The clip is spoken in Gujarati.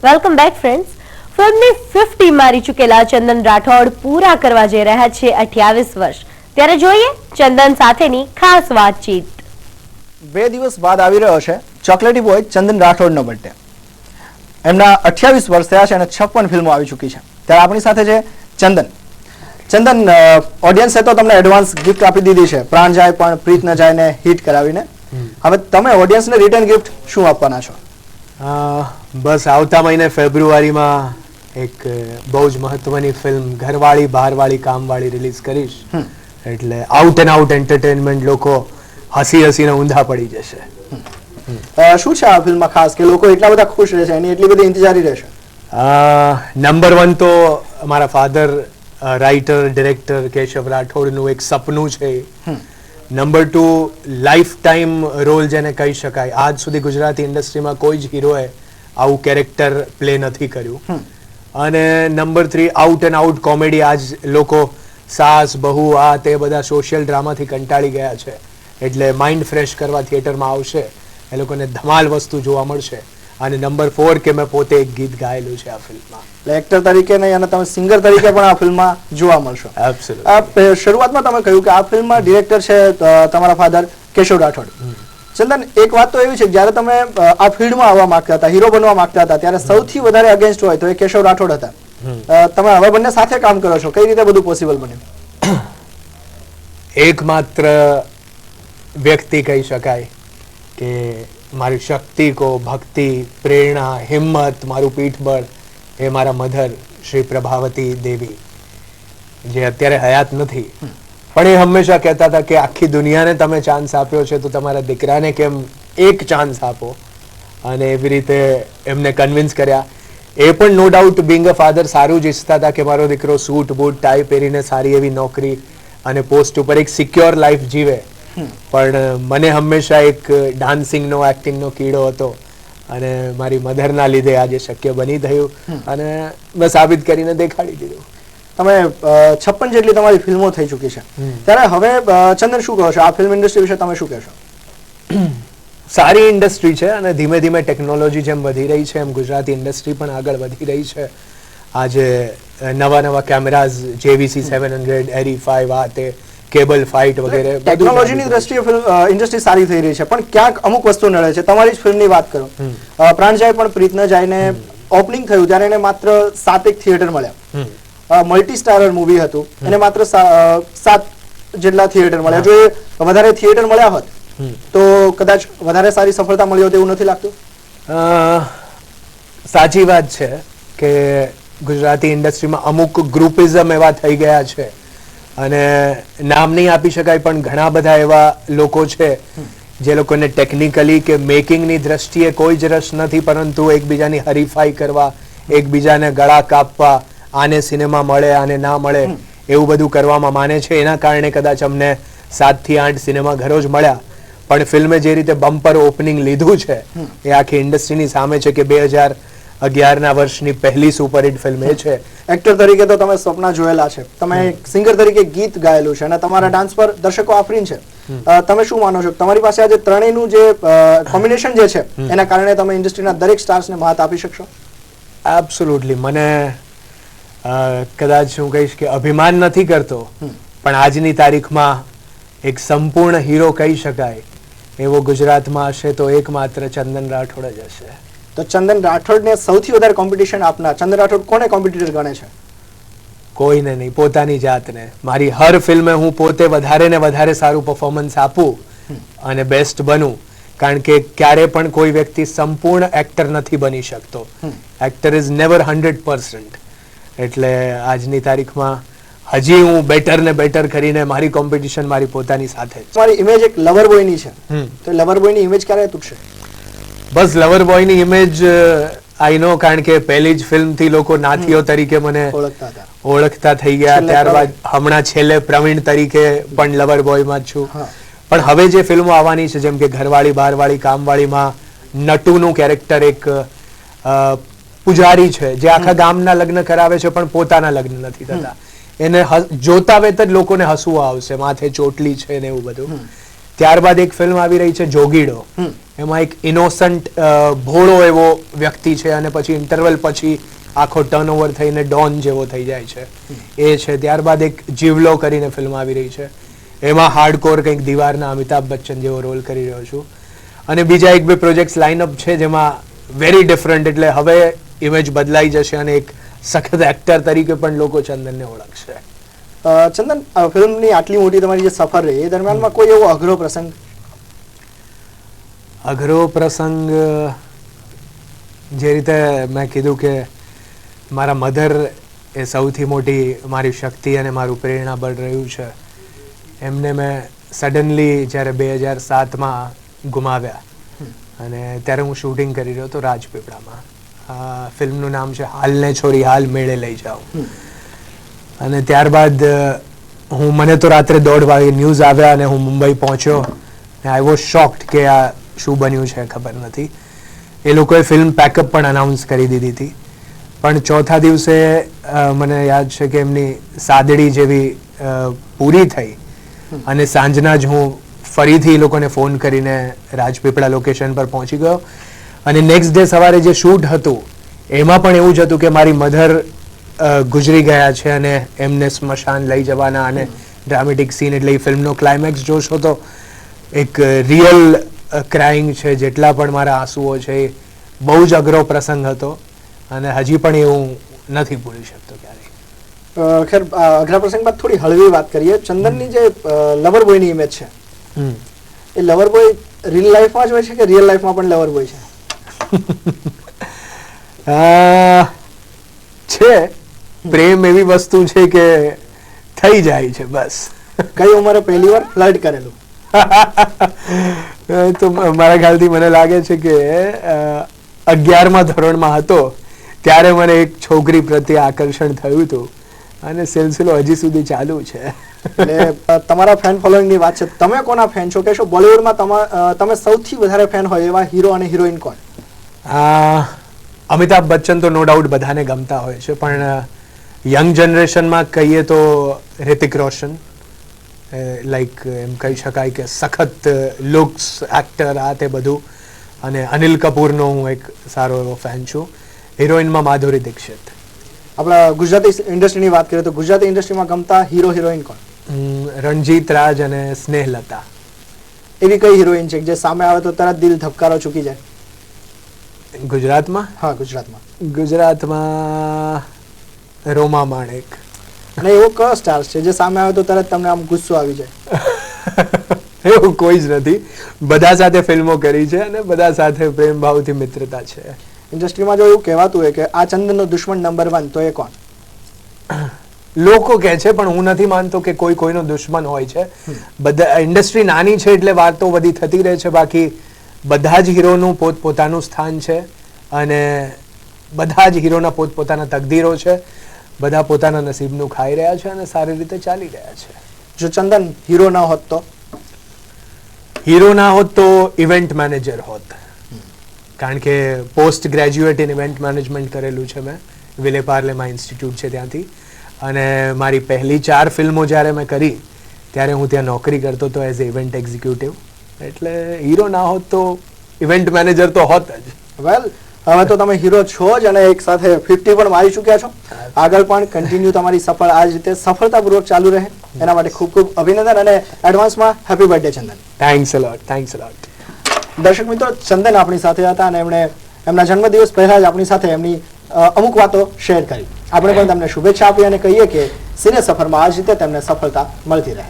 Welcome back friends. ફિલ્મની 50 મારી ચૂકેલા ચંદન રાઠોડ પૂરા કરવા જઈ રહ્યા છે 28 વર્ષ. ત્યારે જોઈએ ચંદન સાથેની ખાસ વાતચીત. 2 દિવસ બાદ આવી રહ્યો છે ચોકલેટી બોય ચંદન રાઠોડનો બર્થડે. એમના 28 વર્ષ થયા છે અને 56 ફિલ્મો આવી ચૂકી છે. ત્યારે આપણી સાથે છે ચંદન. ચંદન, ઓડિયન્સે તો તમને એડવાન્સ ગિફ્ટ આપી દીધી છે, પ્રાણ જાય પણ પ્રીત ન જાય ને હિટ કરાવીને. હવે તમે ઓડિયન્સને રિટર્ન ગિફ્ટ શું આપવાના છો? બસ આવતા મહિને ફેબ્રુઆરીમાં એક બહુ જ મહત્વની ફિલ્મ ઘરવાળી બહારવાળી કામવાળી રિલીઝ કરીશ. એટલે આઉટ એન્ડ આઉટ એન્ટરટેનમેન્ટ, લોકો હસી હસીને ઊંધા પડી જશે. શું છે આ ફિલ્મમાં ખાસ કે લોકો એટલા બધા ખુશ રહેશે, એની એટલી બધી ઇંતજારી રહેશે? નંબર 1 તો અમારા ફાધર રાઇટર ડિરેક્ટર કેશવ રાઠોડનું એક સપનું છે. નંબર 2 લાઈફ ટાઈમ રોલ જેને કહી શકાય. આજ સુધી ગુજરાતી ઇન્ડસ્ટ્રીમાં કોઈ જ હીરોએ આવું કેરેક્ટર પ્લે નથી કર્યું. અને number 3 out and out comedy. આજ લોકો સાસ બહુ આ તે બધા સોશિયલ ડ્રામાથી કંટાળી ગયા છે, એટલે માઇન્ડ ફ્રેશ કરવા થિયેટરમાં આવશે, એ લોકોને ધમાલ વસ્તુ જોવા મળશે. અને નંબર 4 કે મેં પોતે એક ગીત ગાયેલું છે આ ફિલ્મમાં. એટલે એક્ટર તરીકે નહીં અને તમે સિંગર તરીકે પણ આ ફિલ્મમાં જોવા મળશો. એબ્સોલ્યુટલી. શરૂઆતમાં તમે કહ્યું કે આ ફિલ્મમાં ડિરેક્ટર છે તમારા ફાધર કેશવ રાઠોડ. ચંદન, એક વાત તો એવી છે કે જ્યારે તમે આ ફિલ્ડમાં આવવા માંગતા હતા, હીરો બનવા માંગતા હતા, ત્યારે સૌથી વધારે અગેન્સ્ટ હોય તો એ કેશવ રાઠોડ હતા. તમે હવે બંને સાથે કામ કરો છો, કઈ રીતે બધું પોસિબલ બન્યું? એકમાત્ર વ્યક્તિ કહી શકાય કે મારી શક્તિ કો ભક્તિ, પ્રેરણા, હિંમત, મારું પીઠબળ એ મારા મધર શ્રી પ્રભાવતી દેવી, જે અત્યારે હયાત નથી. પણ એ હંમેશા કહેતા હતા કે આખી દુનિયાને તમે ચાન્સ આપ્યો છે તો તમારા દીકરાને કેમ એક ચાન્સ આપો. અને એવી રીતે એમને કન્વિન્સ કર્યા. એ પણ no doubt being a father સારું જ ઈચ્છતા હતા કે મારો દીકરો સૂટ બૂટ ટાઈ પહેરીને સારી એવી નોકરી અને પોસ્ટ ઉપર એક સિક્યોર લાઈફ જીવે. પણ મને હંમેશા એક ડાન્સિંગનો, એક્ટિંગનો કીડો હતો અને મારી મધરના લીધે આજે શક્ય બની થયું અને મેં સાબિત કરીને દેખાડી દીધું. તમે 56 જેટલી તમારી ફિલ્મો થઈ ચૂકી છે, ત્યારે હવે ચંદન શું કહો છો આ ફિલ્મ ઇન્ડસ્ટ્રી વિશે? તમે શું કહેશો? સારી ઇન્ડસ્ટ્રી છે અને ધીમે ધીમે ટેકનોલોજી જેમ વધી રહી છે એમ ગુજરાતી ઇન્ડસ્ટ્રી પણ આગળ વધી રહી છે. આજે નવા કેમેરાઝ, JVC 700, Arri 5, આ તે કેબલ ફાઇટ વગેરે, ટેકનોલોજીની દ્રષ્ટિએ ઇન્ડસ્ટ્રી સારી થઈ રહી છે. પણ ક્યાંક અમુક વસ્તુ નડે છે. તમારી જ ફિલ્મની વાત કરો, પ્રાણ જાય પણ પ્રીત ન જાય ને ઓપનિંગ થયું ત્યારે એને માત્ર 7 થિયેટર મળ્યા. મલ્ટી સ્ટારર મૂવી હતું, એને માત્ર 7 જેટલા થિયેટર મળ્યા. જો એ વધારે થિયેટર મળ્યા હોત તો કદાચ વધારે સારી સફળતા મળી હોત એવું નથી લાગતું? સાચી વાત છે કે ગુજરાતી ઇન્ડસ્ટ્રીમાં અમુક ગ્રુપિઝમ એવા થઈ ગયા છે અને નામ નહીં આપી શકાય, પણ ઘણા બધા એવા લોકો છે જે લોકોને ટેકનિકલી કે મેકિંગની દ્રષ્ટિએ કોઈ જ રસ નથી, પરંતુ એકબીજાની હરીફાઈ કરવા, એકબીજાને ગળા કાપવા, આને સિનેમા મળે આને ના મળે એવું બધું કરવામાં માને છે. એના કારણે કદાચ અમને 7 થી 8 સિનેમા ઘરો જ મળ્યા. પણ ફિલ્મે જે રીતે બમ્પર ઓપનિંગ લીધું છે એ આખી ઇન્ડસ્ટ્રીની સામે છે કે 2011ના વર્ષની પહેલી સુપરહિટ ફિલ્મ એ છે. એક્ટર તરીકે તો તમે સપના જોયેલા છે, તમે સિંગર તરીકે ગીત ગાયેલું છે અને તમારા ડાન્સ પર દર્શકો આફરીન છે. તમે શું માનો છો તમારી પાસે આજે ત્રણેયનું જે કોમ્બિનેશન જે છે એના કારણે તમે ઇન્ડસ્ટ્રીના દરેક સ્ટાર્સને મહાત આપી શકશો? એબ્સોલ્યુટલી. મને કદાચ હું કહીશ કે અભિમાન નથી કરતો, પણ આજની તારીખમાં એક સંપૂર્ણ હીરો કહી શકાય એવો ગુજરાતમાં હશે તો એકમાત્ર ચંદન રાઠોડ જ હશે. તો ચંદન રાઠોડને સૌથી વધારે કોમ્પિટિશન આપનાર ચંદન રાઠોડ કોને કોમ્પિટિટર ગણે છે? કોઈને નહીં, પોતાની જાતને. મારી હર ફિલ્મે હું પોતે વધારે ને વધારે સારું પરફોર્મન્સ આપું અને બેસ્ટ બનું, કારણ કે ક્યારે પણ કોઈ વ્યક્તિ સંપૂર્ણ એક્ટર નથી બની શકતો. Actor is never 100%. એટલે આજની તારીખમાં હજી હું બેટર ને બેટર કરીને મારી કોમ્પિટિશન મારી પોતાની સાથે. તમારી ઇમેજ એક લવર બોયની છે, તો લવર બોયની ઇમેજ ક્યારે તૂટશે? બસ લવર બોયની ઇમેજ આઈ નો, કારણ કે પહેલી જ ફિલ્મથી લોકો નાથીઓ તરીકે મને ઓળખતા થઈ ગયા. ત્યારબાદ હમણાં છેલ્લે પ્રવીણ તરીકે પણ લવર બોયમાં જ છું. પણ હવે જે ફિલ્મો આવવાની છે જેમ કે ઘરવાળી બહારવાળી કામવાળીમાં નટુનું કેરેક્ટર એક પૂજારી છે જે આખા ગામના લગ્ન કરાવે છે પણ પોતાના લગ્ન નથી થતા. એને જોતા વેત જ લોકોને હસવું આવશે, માથે ચોટલી છે ને એવું બધું. ત્યારબાદ એક ફિલ્મ આવી રહી છે જોગીડો, એમાં એક ઇનોસન્ટ ભોળો એવો વ્યક્તિ છે અને પછી ઇન્ટરવલ પછી આખો ટર્નઓવર થઈને ડોન જેવો થઈ જાય છે એ છે. ત્યારબાદ એક જીવલો કરીને ફિલ્મ આવી રહી છે, એમાં હાર્ડકોર કંઈક દીવારના અમિતાભ બચ્ચન જેવો રોલ કરી રહ્યો છું. અને બીજા એક બે પ્રોજેક્ટ્સ લાઇનઅપ છે જેમાં વેરી ડિફરન્ટ, એટલે હવે ઇમેજ બદલાઈ જશે અને એક સખત એક્ટર તરીકે પણ લોકો ચંદનને ઓળખશે. ચંદન, ફિલ્મની આટલી મોટી તમારી જે સફર રહી એ દરમિયાનમાં કોઈ એવો અઘરો પ્રસંગ? અઘરો પ્રસંગ જે રીતે મેં કીધું કે મારા મધર એ સૌથી મોટી મારી શક્તિ અને મારું પ્રેરણા બળ રહ્યું છે. એમને મેં સડનલી જ્યારે 2007માં ગુમાવ્યા અને ત્યારે હું શૂટિંગ કરી રહ્યો હતો રાજપીપળામાં. ફિલ્મનું નામ છે હાલને છોરી હાલ મેળે લઈ જાઓ. અને ત્યારબાદ મને તો રાત્રે 1:30 વાગે ન્યૂઝ આવ્યા અને હું મુંબઈ પહોંચ્યો. આઈ વોઝ શોક્ડ કે આ શું બન્યું છે ખબર નથી. એ લોકોએ ફિલ્મ પેકઅપ પણ અનાઉન્સ કરી દીધી હતી, પણ ચોથા દિવસે મને યાદ છે કે એમની સાદડી જેવી પૂરી થઈ અને સાંજના જ હું ફરીથી એ લોકોને ફોન કરીને રાજપીપળા લોકેશન પર પહોંચી ગયો. અને નેક્સ્ટ ડે સવારે જે શૂટ હતું એમાં પણ એવું જ હતું કે મારી મધર ગુજરી ગયા છે અને એમને સ્મશાન લઈ જવાના અને ડ્રામેટિક સીન, એટલે એ ફિલ્મનો ક્લાઇમેક્સ જોશો તો એક રિયલ ક્રાઇંગ છે. જેટલા પણ મારા આંસુઓ છે એ બહુ જ અઘરો પ્રસંગ હતો અને હજી પણ એ હું નથી ભૂલી શકતો ક્યારેય. ખેર, અઘરા પ્રસંગ બાદ થોડી હળવી વાત કરીએ. ચંદનની જે લવર બોયની ઇમેજ છે એ લવર બોય રિયલ લાઈફમાં જ હોય છે કે રિયલ લાઈફમાં પણ લવર બોય છે? છે. પ્રેમ એવી વસ્તુ છે કે થઈ જાય છે બસ. કઈ ઉંમરે પહેલી વાર ફ્લર્ટ કરેલું? તો મારા ખ્યાલથી મને લાગે છે કે 11મા ધોરણમાં હતો ત્યારે મને એક છોકરી પ્રત્યે આકર્ષણ થયું હતું અને સિલસિલો હજી સુધી ચાલુ છે. તમારા ફેન ફોલોઈંગની વાત છે, તમે કોના ફેન છો કહેશો? બોલિવૂડમાં તમે સૌથી વધારે ફેન હોય એવા હીરો અને હિરોઈન કોણ? અમિતાભ બચ્ચન તો નો ડાઉટ બધાને ગમતા હોય છે, પણ યંગ જનરેશનમાં કહીએ તો રિતિક રોશન, લાઈક એમ કહી શકાય કે સખત લુક્સ, એક્ટર, આ તે બધું. અને અનિલ કપૂરનો હું એક સારો એવો ફેન છું. હિરોઈનમાં માધુરી દીક્ષિત. આપણા ગુજરાતી ઇન્ડસ્ટ્રીની વાત કરીએ તો ગુજરાતી ઇન્ડસ્ટ્રીમાં ગમતા હીરો હિરોઈન કોણ? રણજીત રાજ અને સ્નેહલતા. એવી કઈ હિરોઈન છે જે સામે આવે તો તરત દિલ ધબકારો ચૂકી જાય? ગુજરાતમાં? હા, ગુજરાતમાં. ગુજરાતમાં રોમા માણેક. અને એવો કયો સ્ટાર છે જે સામે આવે તો તરત તમને આમ ગુસ્સો આવી જાય? એવું કોઈ જ નથી. બધા સાથે ફિલ્મો કરી છે અને બધા સાથે પ્રેમ ભાવથી મિત્રતા છે. ઇન્ડસ્ટ્રીમાં જો એવું કહેવાતું હોય કે આ ચંદનનો દુશ્મન નંબર 1 તો એ કોણ? લોકો કહે છે, પણ હું નથી માનતો કે કોઈ કોઈનો દુશ્મન હોય છે. બધા ઇન્ડસ્ટ્રી નાની છે એટલે વાતો બધી થતી રહે છે, બાકી બધા જ હીરોનું પોતપોતાનું સ્થાન છે અને બધા જ હીરોના પોતપોતાના તકદીરો છે. બધા પોતાના નસીબનું ખાઈ રહ્યા છે અને સારી રીતે ચાલી રહ્યા છે. જો ચંદન હીરો ના હોત તો? હીરો ના હોત તો ઇવેન્ટ મેનેજર હોત, કારણ કે post graduate in event management કરેલું છે મેં. વિલે પાર્લેમાં ઇન્સ્ટિટ્યૂટ છે ત્યાંથી. અને મારી પહેલી 4 ફિલ્મો જ્યારે મેં કરી ત્યારે હું ત્યાં નોકરી કરતો હતો એઝ એ ઇવેન્ટ એક્ઝિક્યુટિવ. એટલે હીરો ના હોત તો ઇવેન્ટ મેનેજર તો હોત જ. વેલ, હવે તો તમે હીરો છો જ અને એક સાથે 50 પણ મારી ચૂક્યા છો. આગળ પણ કન્ટિન્યુ તમારી સફળ આ જ રીતે સફળતાપૂર્વક ચાલુ રહે એના માટે ખૂબ ખૂબ અભિનંદન અને એડવાન્સમાં happy birthday Chandan. Thanks a lot, thanks a lot. દર્શક મિત્રો, ચંદન આપણી સાથે હતા અને એમણે એમના જન્મદિવસ પહેલા જ આપણી સાથે એમની અમુક વાતો શેર કરી. આપણે પણ તમને શુભેચ્છા આપી અને કહીએ કે સિને સફરમાં આ જ રીતે તેમને સફળતા મળતી રહે.